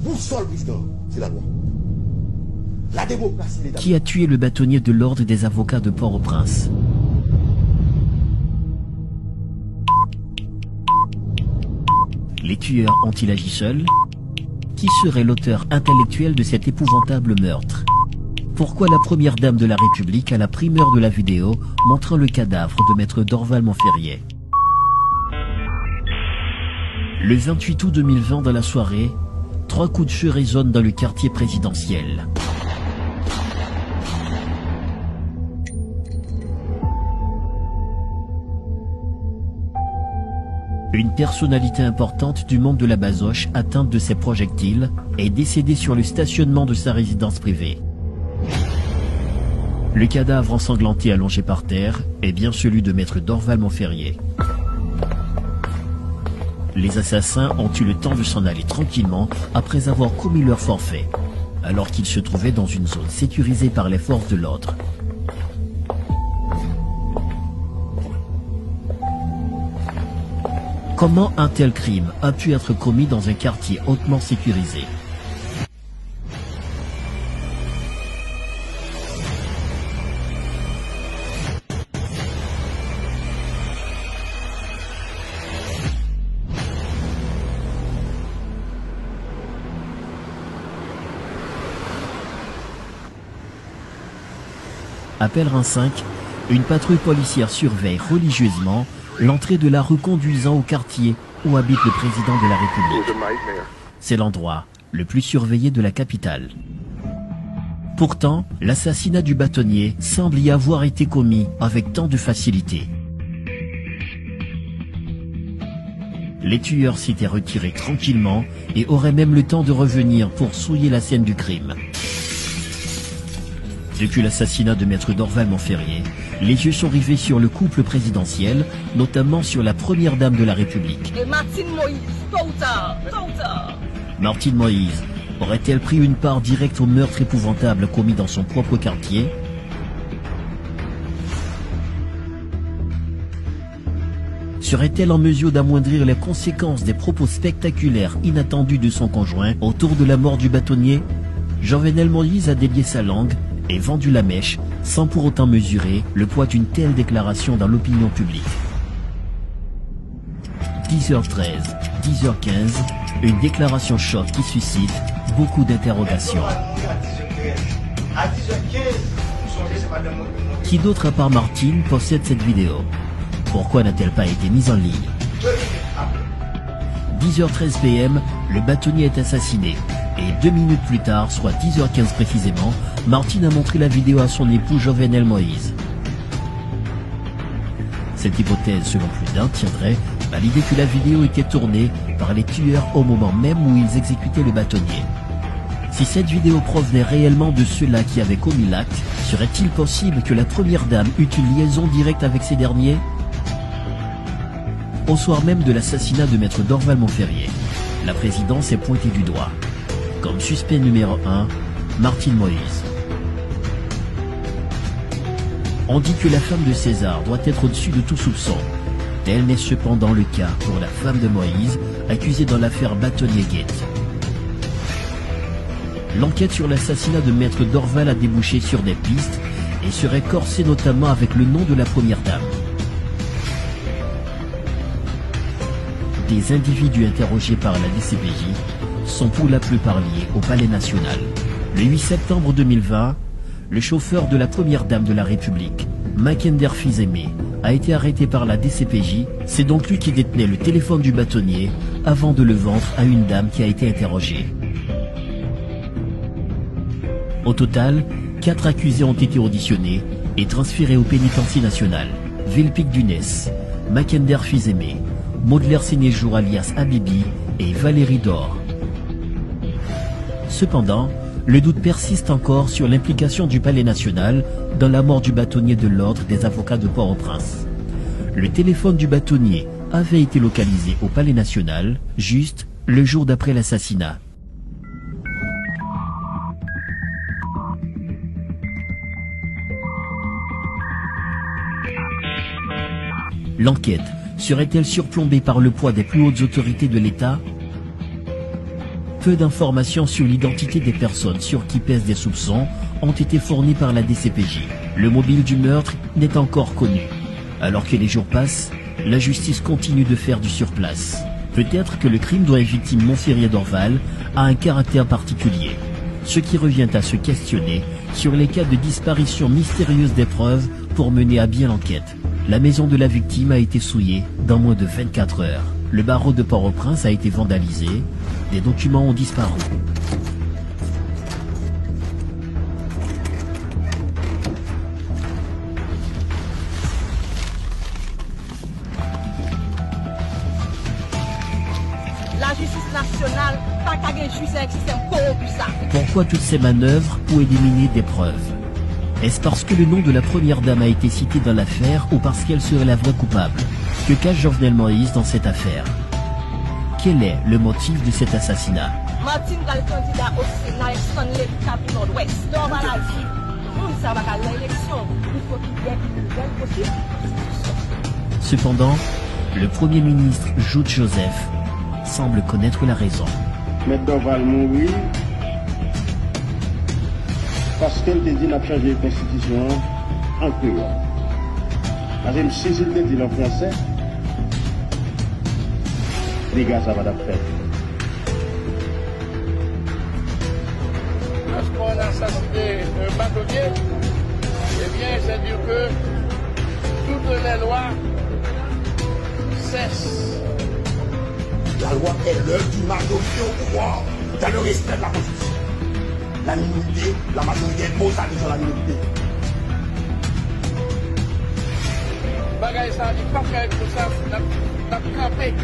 boussole, président, c'est la loi. La démocratie, l'État. Qui a tué le bâtonnier de l'ordre des avocats de Port-au-Prince? Les tueurs ont-ils agi seuls? Qui serait l'auteur intellectuel de cet épouvantable meurtre? Pourquoi la première dame de la République a la primeur de la vidéo montrant le cadavre de maître Dorval Montferrier? Le 28 août 2020 dans la soirée, 3 coups de feu résonnent dans le quartier présidentiel. Une personnalité importante du monde de la basoche atteinte de ces projectiles est décédée sur le stationnement de sa résidence privée. Le cadavre ensanglanté allongé par terre est bien celui de maître Dorval Montferrier. Les assassins ont eu le temps de s'en aller tranquillement après avoir commis leur forfait, alors qu'ils se trouvaient dans une zone sécurisée par les forces de l'ordre. Comment un tel crime a pu être commis dans un quartier hautement sécurisé? À Pellerin 5, une patrouille policière surveille religieusement l'entrée de la rue conduisant au quartier où habite le président de la République. C'est l'endroit le plus surveillé de la capitale. Pourtant, l'assassinat du bâtonnier semble y avoir été commis avec tant de facilité. Les tueurs s'étaient retirés tranquillement et auraient même le temps de revenir pour souiller la scène du crime. Depuis l'assassinat de maître Dorval Montferrier, les yeux sont rivés sur le couple présidentiel, notamment sur la première dame de la République. Et Martine Moïse, tôt ou tard. Martine Moïse aurait-elle pris une part directe au meurtre épouvantable commis dans son propre quartier? Serait-elle en mesure d'amoindrir les conséquences des propos spectaculaires inattendus de son conjoint autour de la mort du bâtonnier? Jovenel Moïse a délié sa langue et vendu la mèche sans pour autant mesurer le poids d'une telle déclaration dans l'opinion publique. 10h13, 10h15, une déclaration choc qui suscite beaucoup d'interrogations. Qui d'autre à part Martine possède cette vidéo? Pourquoi n'a-t-elle pas été mise en ligne? 10h13 PM, le bâtonnier est assassiné. Et 2 minutes plus tard, soit 10h15 précisément, Martine a montré la vidéo à son époux Jovenel Moïse. Cette hypothèse, selon plus d'un, tiendrait à l'idée que la vidéo était tournée par les tueurs au moment même où ils exécutaient le bâtonnier. Si cette vidéo provenait réellement de ceux-là qui avaient commis l'acte, serait-il possible que la première dame eût une liaison directe avec ces derniers? Au soir même de l'assassinat de maître Dorval Montferrier, la présidence est pointée du doigt. Comme suspect numéro 1, Martine Moïse. On dit que la femme de César doit être au-dessus de tout soupçon. Tel n'est cependant le cas pour la femme de Moïse, accusée dans l'affaire Bâtonnier-Gate. L'enquête sur l'assassinat de maître Dorval a débouché sur des pistes et serait corsée notamment avec le nom de la première dame. Des individus interrogés par la DCPJ sont pour la plupart liés au Palais National. Le 8 septembre 2020, le chauffeur de la première dame de la République, Makender Fils-Aimé, a été arrêté par la DCPJ. C'est donc lui qui détenait le téléphone du bâtonnier avant de le vendre à une dame qui a été interrogée. Au total, 4 accusés ont été auditionnés et transférés au pénitencier national. Villepik Dunès, Makender Fils-Aimé, Maudelaire Sénéjour alias Habibi et Valérie Dor. Cependant, le doute persiste encore sur l'implication du Palais National dans la mort du bâtonnier de l'ordre des avocats de Port-au-Prince. Le téléphone du bâtonnier avait été localisé au Palais National, juste le jour d'après l'assassinat. L'enquête serait-elle surplombée par le poids des plus hautes autorités de l'État? Peu d'informations sur l'identité des personnes sur qui pèsent des soupçons ont été fournies par la DCPJ. Le mobile du meurtre n'est encore connu. Alors que les jours passent, la justice continue de faire du surplace. Peut-être que le crime dont est victime Montferrier d'Orval a un caractère particulier. Ce qui revient à se questionner sur les cas de disparition mystérieuse des preuves pour mener à bien l'enquête. La maison de la victime a été souillée dans moins de 24 heures. Le barreau de Port-au-Prince a été vandalisé. Des documents ont disparu. La justice nationale, pas qu'à gagner justice avec système corrompu ça. Pourquoi toutes ces manœuvres pour éliminer des preuves? Est-ce parce que le nom de la première dame a été cité dans l'affaire ou parce qu'elle serait la vraie coupable? Que cache Jovenel Moïse dans cette affaire? Quel est le motif de cet assassinat? Martin est le candidat au Sénat et Stanley Cap Nord-Ouest. Dans la vie, nous savons qu'à l'élection, il faut qu'il y ait une nouvelle possible. Cependant, le Premier ministre Jude Joseph semble connaître la raison. M. Dorval mourir parce qu'elle te dit n'a pas changé la constitution en créole. Parce que si je te dis en français, les gars, ça va faire. Lorsqu'on a assassiné un bâtonnier, eh bien, c'est dire que toutes les lois cessent. La loi est l'œuvre d'une majorité au pouvoir, dans le respect de la Constitution. La minorité, la majorité impose sa vision de la minorité. Bagaille ça dit pas faire tout ça, n'a campé.